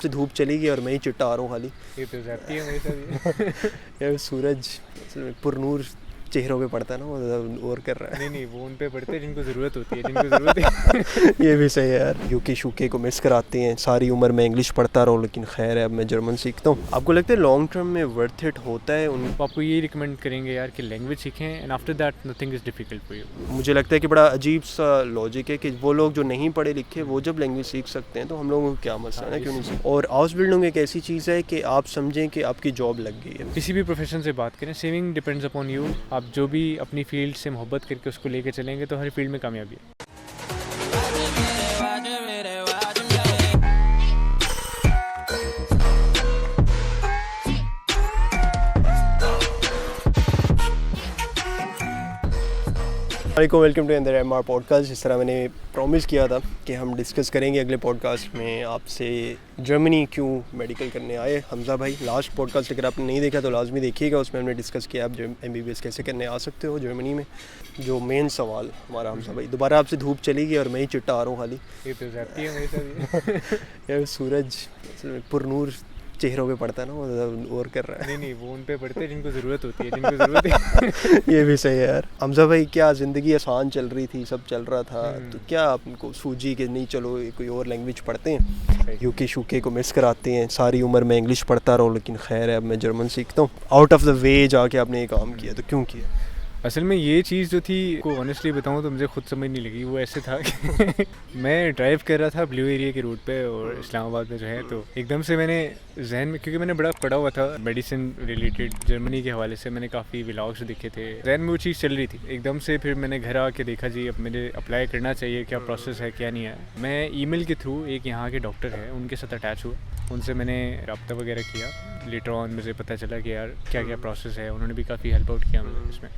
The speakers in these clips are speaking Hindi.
से धूप चली गई और मैं ही चिट्टा आ रहा हूँ खाली। ये तो जाती है मेरे साथ यार सूरज पुरनूर चेहरों पे पड़ता है ना, वो और कर रहा है। नहीं वो उन पे पड़ते हैं जिनको ज़रूरत होती है, जिनको ज़रूरत है। ये भी सही है यार, यूके शूके को मिस कराते हैं। सारी उम्र मैं इंग्लिश पढ़ता रहा हूँ, लेकिन खैर है अब मैं जर्मन सीखता हूँ। आपको लगता है लॉन्ग टर्म में वर्थ इट होता है तो आपको यही रिकमेंड करेंगे यार कि लैंग्वेज सीखें and after that nothing is difficult for you. मुझे लगता है कि बड़ा अजीब सा लॉजिक है कि वो लोग जो नहीं पढ़े लिखे वो जब लैंग्वेज सीख सकते हैं तो हम लोगों को क्या मसला है, क्यों नहीं सीख। और हाउस बिल्डिंग एक ऐसी चीज़ है कि आप समझें कि आपकी जॉब लग गई है। किसी भी प्रोफेशन से बात करें, सेविंग डिपेंड्स अपॉन यू। आप जो भी अपनी फील्ड से मोहब्बत करके उसको लेके चलेंगे तो हर फील्ड में कामयाबी है। वेलकम टू अंदर एमआर पॉडकास्ट। जिस तरह मैंने प्रॉमिस किया था कि हम डिस्कस करेंगे अगले पॉडकास्ट में आपसे जर्मनी क्यों मेडिकल करने आए हमज़ा भाई। लास्ट पॉडकास्ट अगर आपने नहीं देखा तो लाजमी देखिएगा, उसमें हमने डिस्कस किया आप MBBS कैसे करने आ सकते हो जर्मनी में। जो मेन सवाल हमारा हमज़ा भाई, दोबारा आपसे धूप चली गई और मैं ही चिट्टा आ रहा हूँ खाली। ये तो जाती है मेरे साथ यार सूरज पुरनूर चेहरों पे पड़ता है ना, वो और कर रहा है। नहीं वो उन पे पड़ते हैं जिनको ज़रूरत होती है, जिनको ज़रूरत है। ये भी सही है यार। हमज़ा भाई क्या ज़िंदगी आसान चल रही थी, सब चल रहा था, तो क्या आपको सूझी कि नहीं चलो कोई और लैंग्वेज पढ़ते हैं, यूके शूके को मिस कराते हैं। सारी उम्र मैं इंग्लिश पढ़ता रहा हूँ, लेकिन खैर है अब मैं जर्मन सीखता हूँ। आउट ऑफ द वे जाके आपने ये काम किया, तो क्यों किया? असल में ये चीज़ जो थी को ऑनेस्टली बताऊँ तो मुझे खुद समझ नहीं लगी। वो ऐसे था कि मैं ड्राइव कर रहा था ब्लू एरिया के रूट पे और इस्लामाबाद में जो है, तो एकदम से मैंने जहन में, क्योंकि मैंने बड़ा पढ़ा हुआ था मेडिसिन रिलेटेड जर्मनी के हवाले से, मैंने काफ़ी व्लॉग्स देखे थे, जहन में वो चीज़ चल रही थी। एकदम से फिर मैंने घर आके देखा जी अब मुझे अप्लाई करना चाहिए, क्या प्रोसेस है क्या नहीं है। मैं ईमेल के थ्रू एक यहाँ के डॉक्टर है उनके साथ अटैच हुआ, उनसे मैंने रब्ता वगैरह किया। लेटर ऑन मुझे पता चला कि यार क्या क्या प्रोसेस है, उन्होंने भी काफ़ी हेल्प आउट किया मुझे इसमें।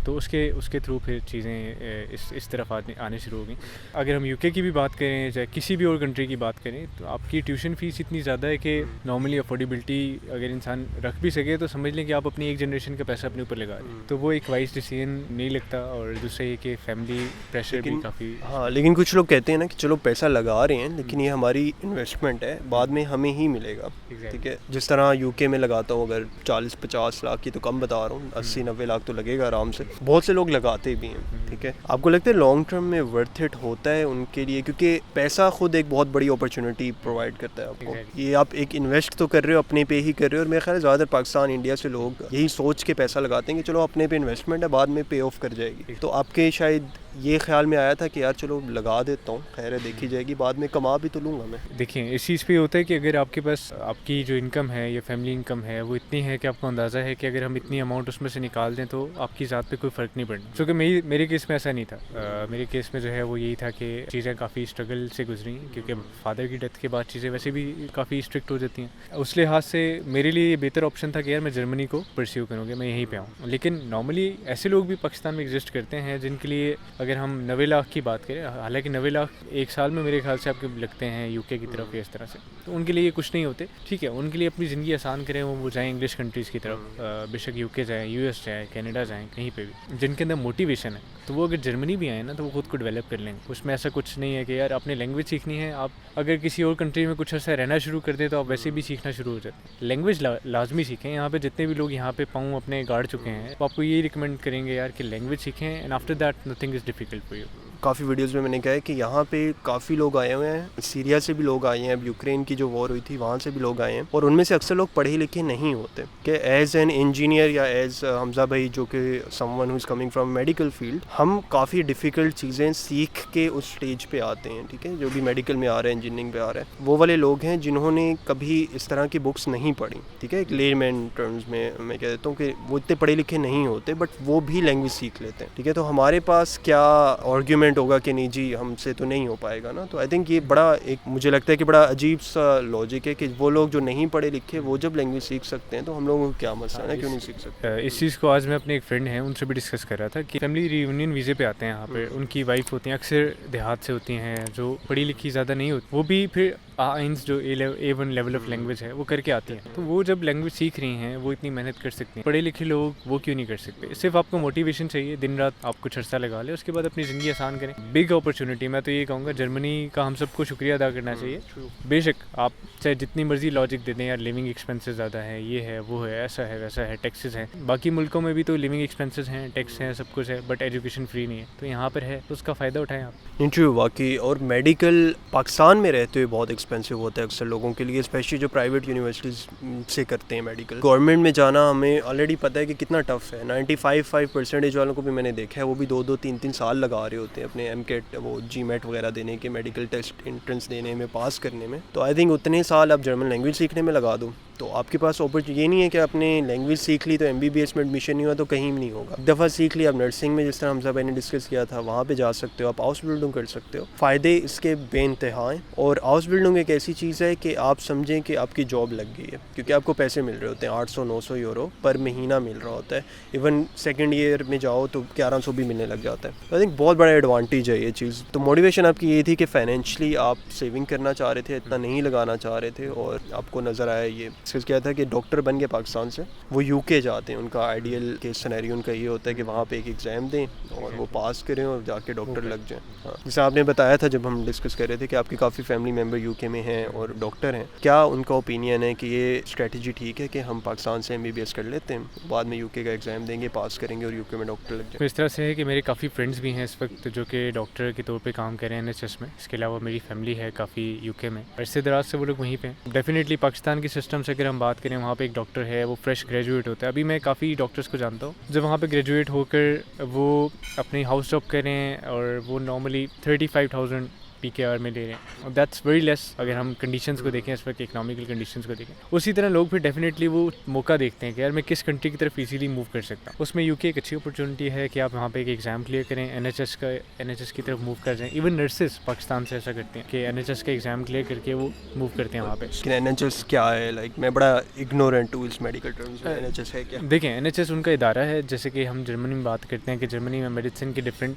तो उसके थ्रू फिर चीज़ें इस तरफ आने शुरू हो गई। अगर हम यूके की भी बात करें, चाहे किसी भी और कंट्री की बात करें, तो आपकी ट्यूशन फ़ीस इतनी ज़्यादा है कि नॉर्मली अफोर्डेबिलिटी अगर इंसान रख भी सके तो समझ लें कि आप अपनी एक जनरेशन का पैसा अपने ऊपर लगा रहे हैं, तो वो एक वाइज डिसीजन नहीं लगता। और दूसरा ये कि फैमिली प्रेशर भी काफ़ी। हाँ, लेकिन कुछ लोग कहते हैं ना कि चलो पैसा लगा रहे हैं लेकिन ये हमारी इन्वेस्टमेंट है, बाद में हमें ही मिलेगा। ठीक है, जिस तरह यूके में लगाता हूँ अगर 40-50 लाख की, तो कम बता रहा हूँ, 80-90 लाख तो लगेगा आराम से। बहुत से लोग लगाते भी हैं। ठीक है, आपको लगता है लॉन्ग टर्म में वर्थ इट होता है उनके लिए? क्योंकि पैसा खुद एक बहुत बड़ी अपॉर्चुनिटी प्रोवाइड करता है आपको। ये आप एक इन्वेस्ट तो कर रहे हो, अपने पे ही कर रहे हो। और मेरे ख्याल ज़्यादातर पाकिस्तान इंडिया से लोग यही सोच के पैसा लगाते हैं कि चलो अपने पे इन्वेस्टमेंट है, बाद में पे ऑफ कर जाएगी। तो आपके शायद ये ख्याल में आया था कि यार चलो लगा देता हूँ, खैर देखी जाएगी, बाद में कमा भी तो लूँगा मैं। देखिए इस चीज़ पे होता है कि अगर आपके पास आपकी जो इनकम है या फैमिली इनकम है वो इतनी है कि आपको अंदाज़ा है कि अगर हम इतनी अमाउंट उसमें से निकाल दें तो आपकी ज़ात पे कोई फ़र्क नहीं पड़ना। क्योंकि मेरे केस में ऐसा नहीं था। मेरे केस में जो है वो यही था कि चीज़ें काफ़ी स्ट्रगल से गुजरी, क्योंकि फादर की डेथ के बाद चीज़ें वैसे भी काफ़ी स्ट्रिक्ट हो जाती हैं। उस लिहाज से मेरे लिए ये बेहतर ऑप्शन था कि यार मैं जर्मनी को परस्यू करूँगा, मैं यहीं पर आऊँ। लेकिन नॉर्मली ऐसे लोग भी पाकिस्तान में एग्जिस्ट करते हैं जिनके लिए अगर हम 90 लाख की बात करें, हालांकि 90 लाख एक साल में मेरे ख्याल से आपके लगते हैं यूके की तरफ या इस तरह से, तो उनके लिए कुछ नहीं होते। ठीक है, उनके लिए अपनी ज़िंदगी आसान करें, वो जाएँ इंग्लिश कंट्रीज़ की तरफ, बेशक यूके जाएँ, US जाएँ, कनाडा जाएँ, कहीं पे भी जिनके अंदर मोटिवेशन है, तो वो अगर जर्मनी भी आए ना तो वो खुद को डेवलप कर लेंगे। उसमें ऐसा कुछ नहीं है कि यार आपने लैंग्वेज सीखनी है, आप अगर किसी और कंट्री में कुछ ऐसा रहना शुरू कर दें तो आप वैसे भी सीखना शुरू हो जाते हैं। लैंग्वेज लाजमी सीखें। यहाँ पे जितने भी लोग यहाँ पे पाँव अपने गाड़ चुके हैं, तो आपको यही रिकमेंड करेंगे यार कि लैंग्वेज सीखें and after that nothing is difficult for you. काफ़ी वीडियोज़ में मैंने कहा है कि यहाँ पे काफ़ी लोग आए हुए हैं, सीरिया से भी लोग आए हैं, अब यूक्रेन की जो वॉर हुई थी वहाँ से भी लोग आए हैं, और उनमें से अक्सर लोग पढ़े लिखे नहीं होते कि एज़ एन इंजीनियर या एज़ हमज़ा भाई जो कि someone who is coming from medical field, हम काफ़ी डिफ़िकल्ट चीज़ें सीख के उस स्टेज पे आते हैं। ठीक है, जो भी मेडिकल में आ रहे हैं, इंजीनियरिंग पे आ रहे हैं, वो वाले लोग हैं जिन्होंने कभी इस तरह की बुक्स नहीं पढ़ी। ठीक है, एक लेमैन टर्म्स में मैं कह देता हूँ कि वो इतने पढ़े लिखे नहीं होते, बट वो भी लैंग्वेज सीख लेते हैं। ठीक है, तो हमारे पास क्या आर्ग्यूमेंट होगा कि नहीं जी हमसे तो नहीं हो पाएगा ना। तो आई थिंक ये बड़ा एक, मुझे लगता है कि बड़ा अजीब सा लॉजिक है कि वो लोग जो नहीं पढ़े लिखे वो जब लैंग्वेज सीख सकते हैं तो हम लोगों को क्या मसला है, क्यों नहीं सीख सकते। इस चीज़ को आज मैं अपने एक फ्रेंड हैं उनसे भी डिस्कस कर रहा था कि फैमिली रियूनियन वीज़े पे आते हैं यहाँ पे, उनकी वाइफ होती हैं, अक्सर देहात से होती हैं, जो पढ़ी लिखी ज़्यादा नहीं होती, वो भी फिर आइंस जो A1 लेवल ऑफ लैंग्वेज है वो करके आती हैं, तो वो जब लैंग्वेज सीख रही हैं वो इतनी मेहनत कर सकती हैं, पढ़े लिखे लोग वो क्यों नहीं कर सकते? सिर्फ आपको मोटिवेशन चाहिए, दिन रात आप कुछ अर्सा लगा ले, उसके बाद अपनी ज़िंदगी आसान करें। बिग अपॉर्चुनिटी, मैं तो ये कहूँगा जर्मनी का हम सबको शुक्रिया अदा करना चाहिए। बेशक आप चाहे जितनी मर्जी लॉजिक दे दें यार, लिविंग एक्सपेंसेस ज़्यादा है, ये है वो है, ऐसा है वैसा है, टैक्सेस हैं, बाकी मुल्कों में भी तो लिविंग एक्सपेंसेस हैं, टैक्स हैं, सब कुछ है, बट एजुकेशन फ्री नहीं है, तो यहाँ पर है तो उसका फ़ायदा उठाएं आप। इंटरव्यू वाकई, और मेडिकल पाकिस्तान में रहते हुए बहुत एक्सपेंसिव होता है अक्सर लोगों के लिए, स्पेशली जो प्राइवेट यूनिवर्सिटीज़ से करते हैं मेडिकल। गवर्नमेंट में जाना हमें ऑलरेडी पता है कि कितना टफ़ है। 95% वालों को भी मैंने देखा है, वो भी 2-2 3-3 साल लगा रहे होते हैं अपने MCAT वो GMAT वगैरह देने के, मेडिकल टेस्ट एंट्रेंस देने में, पास करने में। तो आई थिंक उतने साल आप जर्मन लैंग्वेज सीखने में लगा दो तो आपके पास अपॉर्चुनिटी ये नहीं है कि आपने लैंग्वेज सीख ली तो MBBS में एडमिशन नहीं हुआ तो कहीं भी नहीं होगा। एक दफ़ा सीख ली आप नर्सिंग में, जिस तरह हमजा भाई ने डिस्कस किया था, वहाँ पे जा सकते हो, आप हाउस बिल्डिंग कर सकते हो। फ़ायदे इसके बेइंतहा हैं, और हाउस बिल्डिंग एक ऐसी चीज़ है कि आप समझें कि आपकी जॉब लग गई है, क्योंकि आपको पैसे मिल रहे होते हैं 800-900 यूरो पर महीना मिल रहा होता है। इवन सेकेंड ईयर में जाओ तो 1100 भी मिलने लग जाता है। आई थिंक बहुत बड़ा एडवांटेज है ये चीज़। तो मोटिवेशन आपकी ये थी कि फाइनेंशली आप सेविंग करना चाह रहे थे, इतना नहीं लगाना चाह रहे थे, और आपको नज़र आया ये डिस्कस किया था कि डॉक्टर बन के पाकिस्तान से वो UK जाते हैं। उनका आइडियल केस सिनेरियो उनका ये होता है कि वहाँ पे एक एग्ज़ाम दें और वो पास करें और जाके डॉक्टर लग जाएं। हाँ, जैसे आपने बताया था जब हम डिस्कस कर रहे थे कि आपकी काफ़ी फैमिली मेम्बर UK में हैं और डॉक्टर हैं, क्या उनका ओपिनियन है कि ये स्ट्रेटजी ठीक है कि हम पाकिस्तान से MBBS कर लेते हैं, बाद में UK का एग्ज़ाम देंगे, पास करेंगे और UK में डॉक्टर लग जाए? इस तरह से है कि मेरे काफ़ी फ्रेंड्स भी हैं इस वक्त जो कि डॉक्टर के तौर पे काम कर रहे हैं NHS में। इसके अलावा मेरी फैमिली है काफ़ी UK में, अरसे दराज से वो लोग वहीं पे हैं। डेफिनेटली पाकिस्तान की सिस्टम से अगर हम बात करें, वहाँ पे एक डॉक्टर है वो फ्रेश ग्रेजुएट होता है। अभी मैं काफ़ी डॉक्टर्स को जानता हूँ जब वहाँ पे ग्रेजुएट होकर वो अपनी हाउस जॉब करें और वो नॉर्मली 35,000 PKR में ले रहे हैं, और दैट्स वेरी लेस अगर हम कंडीशंस को देखें, इस वक्त इकोनॉमिकल कंडीशंस को देखें। उसी तरह लोग फिर डेफिनेटली वो मौका देखते हैं कि यार मैं किस कंट्री की तरफ इजीली मूव कर सकता हूँ। उसमें UK एक अच्छी अपॉर्चुनिटी है कि आप वहाँ पे एक एग्ज़ाम क्लियर करें, NHS की तरफ मूव कर जाएँ। इवन नर्सेस पाकिस्तान से ऐसा करते हैं कि NHS का एग्ज़ाम क्लियर करके वो मूव करते हैं वहाँ पे। NHS क्या है? लाइक मैं बड़ा इग्नोरेंट हूँ इस मेडिकल टर्म्स में, NHS है क्या? देखें, NHS उनका इदारा है, जैसे कि हम जर्मनी में बात करते हैं कि जर्मनी में मेडिसिन के डिफरेंट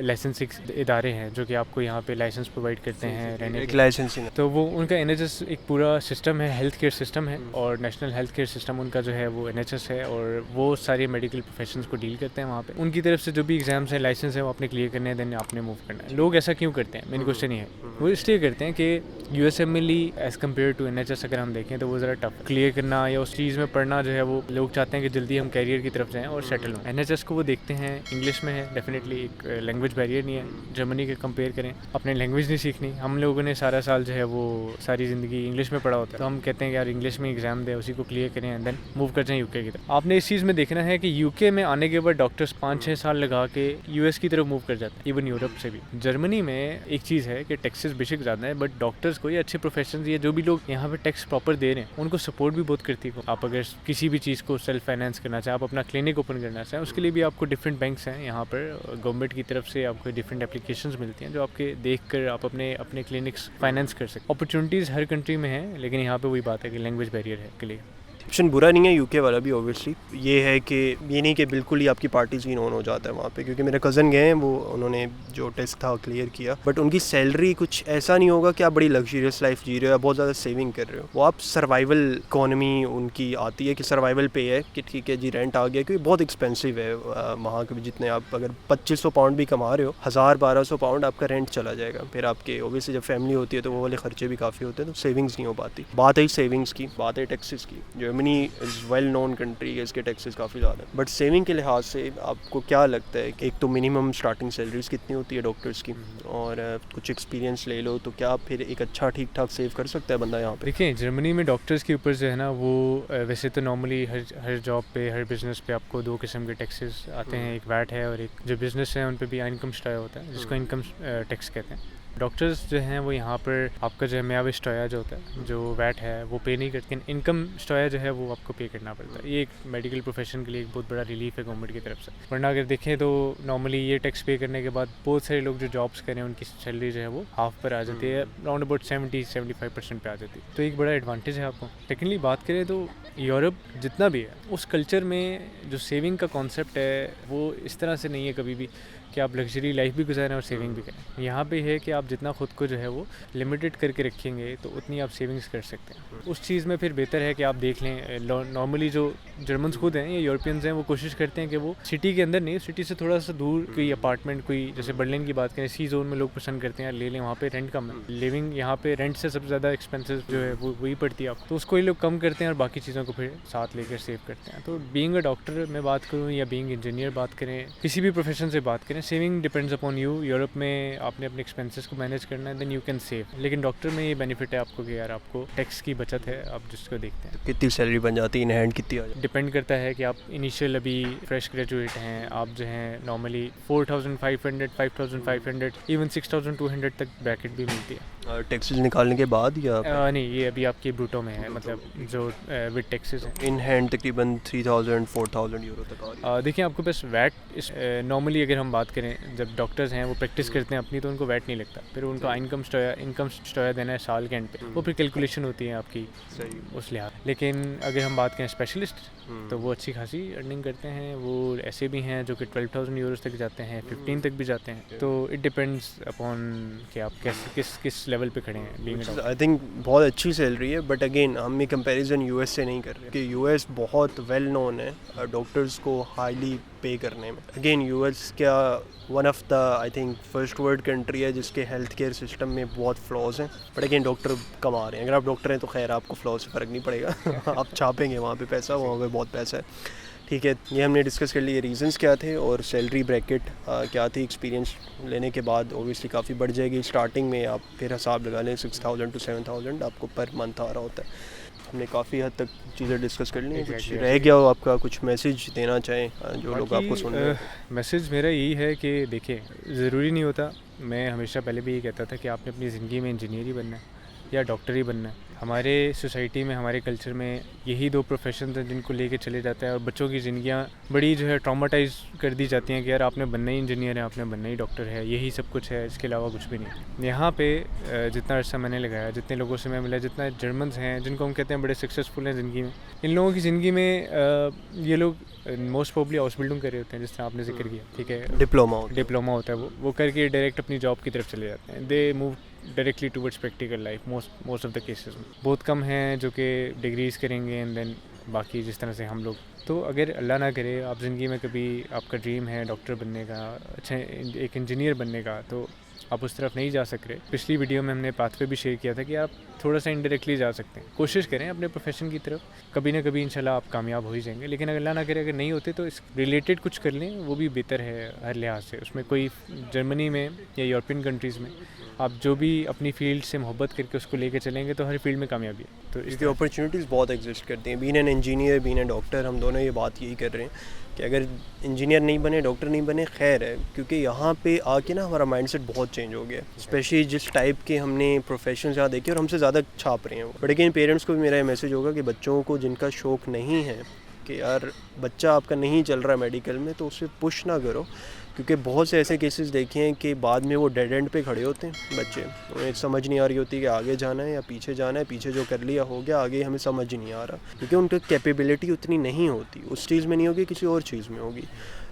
लाइसेंसिंग इदारे हैं जो कि आपको यहाँ पे लाइसेंस प्रोवाइड करते हैं रहने एक लाइसेंसिंग। तो वो उनका NHS एक पूरा सिस्टम है, हेल्थ केयर सिस्टम है, और नेशनल हेल्थ केयर सिस्टम उनका जो है वो NHS है, और वो सारे मेडिकल प्रोफेशंस को डील करते हैं वहाँ पे। उनकी तरफ से जो भी एग्जाम्स हैं, लाइसेंस है, वो आपने क्लियर करने हैं, देन आपने मूव करना है। लोग ऐसा क्यों करते हैं, मेन क्वेश्चन ये है। वो इसलिए करते हैं कि USMLE as compare to NHS अगर हम देखें तो वो ज़रा टफ क्लियर करना या उस चीज़ में पढ़ना जो है, वो लोग चाहते हैं कि जल्दी हम कैरियर की तरफ जाएँ और सेटल हों। NHS को वो देखते हैं इंग्लिश में है, डेफिनेटली एक लैंग्वेज बैरियर नहीं है। जर्मनी के कंपेयर करें, अपने लैंग्वेज नहीं सीखनी। हम लोगों ने सारा साल जो है वो सारी ज़िंदगी इंग्लिश में पढ़ा होता है, तो हम कहते हैं कि यार इंग्लिश में एग्ज़ाम दे, उसी को क्लियर करें एंड देन मूव कर जाएँ UK की तरफ। आपने इस चीज़ में देखना है कि UK में आने के बाद डॉक्टर्स 5-6 साल लगा के US की तरफ मूव कर जाते हैं, इवन यूरोप से भी। जर्मनी में एक चीज़ है कि टैक्सेस बेशक ज़्यादा है, बट डॉक्टर्स को या अच्छे प्रोफेशन या जो भी लोग यहाँ पे टैक्स प्रॉपर दे रहे हैं उनको सपोर्ट भी बहुत करती है। आप अगर किसी भी चीज़ को सेल्फ फाइनेंस करना चाहें, आप अपना क्लिनिक ओपन करना चाहें, उसके लिए भी आपको डिफरेंट बैंक्स हैं यहाँ पर, गवर्नमेंट की तरफ से आपको डिफरेंट एप्लीकेशंस मिलती हैं जो आपके देख कर आप अपने क्लिनिक्स फाइनेंस कर सकते। अपॉर्चुनिटीज़ हर कंट्री में है, लेकिन यहाँ पे वही बात है कि लैंग्वेज बैरियर है के लिए। ऑप्शन बुरा नहीं है UK वाला भी, ऑब्वियसली ये है कि ये नहीं कि बिल्कुल ही आपकी पार्टी सीन ऑन हो जाता है वहाँ पे, क्योंकि मेरे कज़न गए हैं, वो उन्होंने जो टेस्ट था क्लियर किया, बट उनकी सैलरी कुछ ऐसा नहीं होगा कि आप बड़ी लग्जरियस लाइफ जी रहे हो या बहुत ज़्यादा सेविंग कर रहे हो। वो आप सर्वाइवल इकोनॉमी उनकी आती है कि सर्वाइवल पे है कि ठीक है जी रेंट आ गया, क्योंकि बहुत एक्सपेंसिव है वहाँ के भी। जितने आप अगर 2500 पाउंड भी कमा रहे हो, 1000-1200 पाउंड आपका रेंट चला जाएगा। फिर आपके ओबियसली जब फैमिली होती है तो वो वाले खर्चे भी काफ़ी होते हैं, तो सेविंग्स नहीं हो पाती। बात है सेविंग्स की, बात है टैक्सेस की। Germany is well known country है, इसके टैक्सेस काफ़ी ज़्यादा है, बट सेविंग के लिहाज से आपको क्या लगता है कि एक तो मिनिमम स्टार्टिंग सैलरीज कितनी होती है डॉक्टर्स की, और कुछ एक्सपीरियंस ले लो तो क्या फिर एक अच्छा ठीक ठाक सेव कर सकता है बंदा यहाँ पे? देखिए, जर्मनी में डॉक्टर्स के ऊपर जो है ना वो वैसे तो नॉर्मली हर जॉब पे, हर बिजनेस पे आपको 2 किस्म के टैक्सेस आते हैं, एक वैट है और एक जो बिजनेस है उन पे भी इनकम स्टॉया होता है, जिसको इनकम टैक्स कहते हैं। डॉक्टर्स जो हैं वो यहाँ पर आपका जो है मेयावी स्टॉया जो होता है, जो वैट है वो पे नहीं करते, इनकम स्टॉया जो है वो आपको पे करना पड़ता है। ये एक मेडिकल प्रोफेशन के लिए एक बहुत बड़ा रिलीफ है गवर्नमेंट की तरफ से। वरना अगर देखें तो नॉर्मली ये टैक्स पे करने के बाद बहुत सारे लोग जो जॉब्स करें उनकी सैलरी जो है वो हाफ पर आ जाती है, अराउंड अबाउट 70-75% पे आ जाती है, तो एक बड़ा एडवांटेज है आपको। टेक्निकली बात करें तो यूरोप जितना भी है उस कल्चर में जो सेविंग का कॉन्सेप्ट है वो इस तरह से नहीं है कभी भी कि आप लग्जरी लाइफ भी गुजारें और सेविंग भी करें। यहाँ पे है कि आप जितना खुद को जो है वो लिमिटेड करके रखेंगे तो उतनी आप सेविंग्स कर सकते हैं। उस चीज़ में फिर बेहतर है कि आप देख लें, नॉर्मली जो जर्मन्स खुद हैं या यूरोपियंस हैं वो कोशिश करते हैं कि वो सिटी के अंदर नहीं, सिटी से थोड़ा सा दूर कोई अपार्टमेंट, कोई जैसे बर्लिन की बात करें, सी जोन में लोग पसंद करते हैं ले लें, वहाँ पे रेंट कम है। लिविंग यहाँ पे रेंट से सबसे ज़्यादा एक्सपेंसिव जो है वो वही पड़ती है आपको, तो उसको ये लोग कम करते हैं और बाकी चीज़ों को फिर साथ लेकर सेव करते हैं। तो बीइंग अ डॉक्टर में बात करूँ या बीइंग इंजीनियर बात करें, किसी भी प्रोफेशन से बात करें, saving depends upon you. Europe में आपने अपने एक्सपेंसेस को मैनेज करना है, देन यू कैन सेव। लेकिन डॉक्टर में ये बेनिफिट है आपको कि यार आपको टैक्स की बचत है, आप जिसको देखते हैं। कितनी सैलरी बन जाती है इन हैंड, कितनी आ जाती डिपेंड करता है कि आप इनिशियल अभी फ्रेश ग्रेजुएट हैं, आप जो हैं नॉर्मली 4500, 5500, इवन 6200 तक ब्रैकेट भी मिलती है। है टैक्सेस निकालने के बाद या नहीं, ये अभी आपकी ब्रूटो में है, मतलब जो विद टैक्सेस हैं। इन हैंड तकरीबन 3000-4000 यूरो तक आ रही है। देखिए आपको बस वैट नॉर्मली अगर हम बात करें, जब डॉक्टर्स हैं वो प्रैक्टिस करते हैं अपनी, तो उनको वैट नहीं लगता। फिर उनको इनकम स्टोया देना है साल के एंड पे, वो फिर कैलकुलेशन होती है आपकी सही। उस लिहाज। लेकिन अगर हम बात करें स्पेशलिस्ट, तो वो अच्छी खासी अर्निंग करते हैं। वो ऐसे भी हैं जो कि 12,000 यूरोस तक जाते हैं, 15 तक भी जाते हैं। तो इट डिपेंड्स अपॉन कि आप किस लेवल पे खड़े हैं being a doctor. I think बहुत अच्छी सैलरी है, बट अगेन हम ये कंपैरिजन यूएस से नहीं कर रहे कि यूएस बहुत वेल नोन है डॉक्टर्स को हाईली पे करने में। अगेन यूएस क्या one of the I think first world country है जिसके हेल्थ केयर सिस्टम में बहुत फ्लॉज हैं, बट अगेन डॉक्टर कमा रहे हैं। अगर आप डॉक्टर हैं तो खैर आपको फ्लॉज से फ़र्क नहीं पड़ेगा आप छापेंगे वहाँ पे पैसा, वहाँ पे बहुत पैसा है। ठीक है, ये हमने डिस्कस कर लिए रीज़न्स क्या थे और सैलरी ब्रैकेट क्या थी। एक्सपीरियंस लेने के बाद ओबियसली काफ़ी बढ़ जाएगी। स्टार्टिंग में आप फिर हिसाब लगा लें 6000 to 7000 आपको पर मंथ आ रहा होता है। हमने काफ़ी हद तक चीज़ें डिस्कस कर ली हैं। कुछ रह गया हो आपका, कुछ मैसेज देना चाहें जो लोग आपको सुन रहे हैं? मैसेज मेरा यही है कि देखिए, ज़रूरी नहीं होता, मैं हमेशा पहले भी ये कहता था कि आपने अपनी ज़िंदगी में इंजीनियर ही बनना है या डॉक्टर ही बनना है। हमारे सोसाइटी में, हमारे कल्चर में यही दो प्रोफेशन हैं जिनको लेके चले जाते हैं और बच्चों की ज़िंदगियां बड़ी जो है ट्रॉमाटाइज कर दी जाती हैं कि यार आपने बनना ही इंजीनियर है, आपने बनना ही डॉक्टर है, यही सब कुछ है, इसके अलावा कुछ भी नहीं। यहाँ पे जितना अर्सा मैंने लगाया, जितने लोगों से मैं मिला, जितना जर्मन्स हैं जिनको हम कहते हैं बड़े सक्सेसफुल हैं ज़िंदगी में, इन लोगों की ज़िंदगी में ये लोग मोस्ट प्रोबेबली हाउस बिल्डिंग कर रहे होते हैं, जिस तरह आपने जिक्र किया। ठीक है, डिप्लोमा होता है, वो करके डायरेक्ट अपनी जॉब की तरफ चले जाते हैं। They move directly towards practical life most of the cases में। बहुत कम हैं जो कि डिग्रीज़ करेंगे एंड देन बाकी जिस तरह से हम लोग। तो अगर अल्लाह ना करे आप ज़िंदगी में कभी आपका ड्रीम है डॉक्टर बनने का, अच्छा एक इंजीनियर बनने का, तो आप उस तरफ नहीं जा सक रहे। पिछली वीडियो में हमने पाथवे भी शेयर किया था कि आप थोड़ा सा इनडायरेक्टली जा सकते हैं। कोशिश करें अपने प्रोफेशन की तरफ, कभी ना कभी इंशाल्लाह आप कामयाब हो ही जाएंगे। लेकिन अगर अल्लाह ना करे अगर नहीं होते तो इस रिलेटेड कुछ कर लें, वो भी बेहतर है हर लिहाज से। उसमें कोई जर्मनी में या यूरोपियन कंट्रीज़ में आप जो भी अपनी फील्ड से मोहब्बत करके उसको लेके चलेंगे तो हर फील्ड में कामयाबी है। तो इसकी अपॉर्चुनिटीज़ बहुत एग्जिस्ट करती हैं। Being an engineer, being an doctor, हम दोनों ये बात यही कर रहे हैं कि अगर इंजीनियर नहीं बने, डॉक्टर नहीं बने, खैर है, क्योंकि यहाँ पे आके ना हमारा माइंडसेट बहुत चेंज हो गया, स्पेशली जिस टाइप के हमने प्रोफेशन यहाँ देखे और हमसे ज़्यादा छाप रहे हैं। बट लेकिन पेरेंट्स को भी मेरा ये मैसेज होगा कि बच्चों को जिनका शौक़ नहीं है कि यार बच्चा आपका नहीं चल रहा मेडिकल में, तो उसे पुश ना करो, क्योंकि बहुत से ऐसे केसेस देखे हैं कि बाद में वो डेड एंड पे खड़े होते हैं बच्चे। उन्हें समझ नहीं आ रही होती कि आगे जाना है या पीछे जाना है, पीछे जो कर लिया हो गया, आगे हमें समझ नहीं आ रहा, क्योंकि उनकी कैपेबिलिटी उतनी नहीं होती, उस चीज़ में नहीं होगी, किसी और चीज़ में होगी।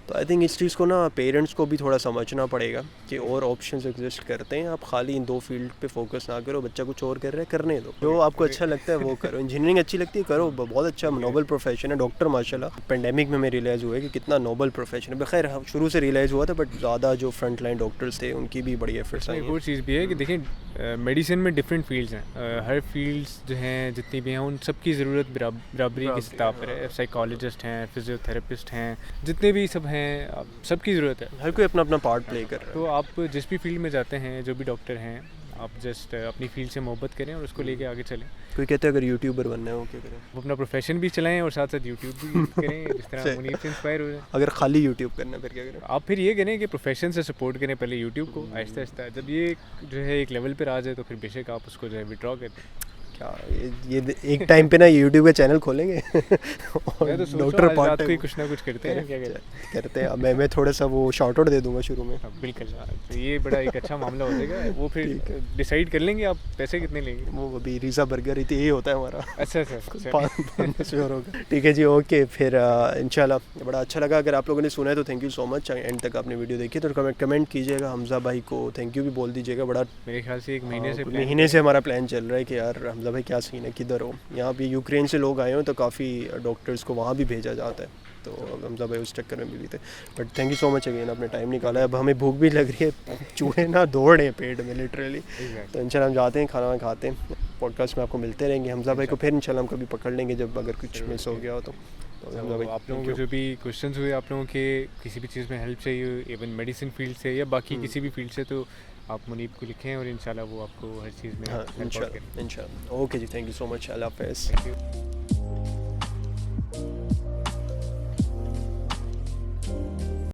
तो आई थिंक इस चीज़ को ना पेरेंट्स को भी थोड़ा समझना पड़ेगा कि और ऑप्शंस एग्जिस्ट करते हैं। आप खाली इन दो फील्ड पे फोकस ना करो, बच्चा कुछ और कर रहा है करने दो, जो आपको अच्छा लगता है वो करो। इंजीनियरिंग अच्छी लगती है करो, बहुत अच्छा नोबल प्रोफेशन है। डॉक्टर माशाल्लाह पेंडेमिक में मैं रियलाइज़ हुआ कि कितना नोबल प्रोफेशन है। बखैर शुरू से रियलाइज़ हुआ था, बट ज़्यादा जो फ्रंट लाइन डॉक्टर्स थे उनकी भी बड़ी एफर्ट्स आई। एक और चीज़ भी है कि देखिए मेडिसिन में डिफरेंट फील्ड्स हैं, हर फील्ड्स जो हैं जितनी भी हैं उन सबकी ज़रूरत बराबरी की सतह पर है। साइकोलॉजिस्ट हैं, फिजियोथेरेपिस्ट हैं, जितने भी सब हैं, सबकी ज़रूरत है। हर कोई अपना अपना पार्ट प्ले कर रहा है। तो आप जिस भी फील्ड में जाते हैं, जो भी डॉक्टर हैं, आप जस्ट अपनी फील्ड से मोहब्बत करें और उसको लेके आगे चलें। कोई कहते हैं अगर यूट्यूबर बनना है वो क्या करें? वो अपना प्रोफेशन भी चलाएं और साथ साथ यूट्यूब भी करें, जिस तरह मुनीर से इंस्पायर हो जाए। अगर खाली यूट्यूब करना है फिर क्या करें? आप फिर ये करें कि प्रोफेशन से सपोर्ट करें पहले यूट्यूब को, आहिस्ता आहिस्ता जब ये जो है एक लेवल पर आ जाए तो फिर बेशक आप उसको जो है विड्रॉ कर दें। क्या ये एक टाइम पे ना यूट्यूब का चैनल खोलेंगे और मैं तो सोच डॉक्टर रहा हूँ आज पार्ट रात को ही टाइम कुछ ना कुछ करते हैं, क्या कहते हैं? करते हैं। मैं थोड़ा सा वो शॉर्ट आउट दे दूंगा शुरू में। हाँ, बिल्कुल। हाँ, तो ये बड़ा एक अच्छा मामला हो जाएगा। वो फिर डिसाइड कर लेंगे आप पैसे कितने लेंगे। वो अभी रीज़ा बर्गर यही होता है हमारा। अच्छा अच्छा। पाँच श्योर होगा। ठीक है जी, ओके फिर इंशाल्लाह बड़ा अच्छा लगा। अगर आप लोगों ने सुना है तो thank you so much. And तक आपने वीडियो देखी तो कमेंट कीजिएगा, हमजा भाई को थैंक यू भी बोल दीजिएगा। बड़ा मेरे ख्याल से 1 महीने से महीने से हमारा प्लान चल रहा है कि यार हमजा भाई क्या सीन है, किधर हो। यहाँ पे यूक्रेन से लोग आए हो तो काफ़ी डॉक्टर्स को वहाँ भी भेजा जाता है, तो हमजा भाई उस चक्कर में भी थे। But thank you so much again, आपने टाइम निकाला है। अब हमें भूख भी लग रही है, चूहे ना दौड़ रहे हैं पेट में लिटरली। तो इंशाल्लाह हम जाते हैं, खाना खाते हैं। पॉडकास्ट में आपको मिलते रहेंगे। हमजा भाई को फिर इंशाल्लाह हम कभी पकड़ लेंगे जब अगर कुछ मिस हो गया हो तो हमजा भाई आप लोगों को जो भी क्वेश्चंस हुए, आप लोगों के किसी भी चीज़ में हेल्प चाहिए, इवन मेडिसिन फील्ड से या बाकी किसी भी फील्ड से, तो आप मुनीब को लिखें और इंशाल्लाह वो आपको हर चीज़ में हाँ हेल्प करें। इंशाल्लाह। ओके जी, थैंक यू सो मच। अल्लाह हाफ़िज़। Thank you.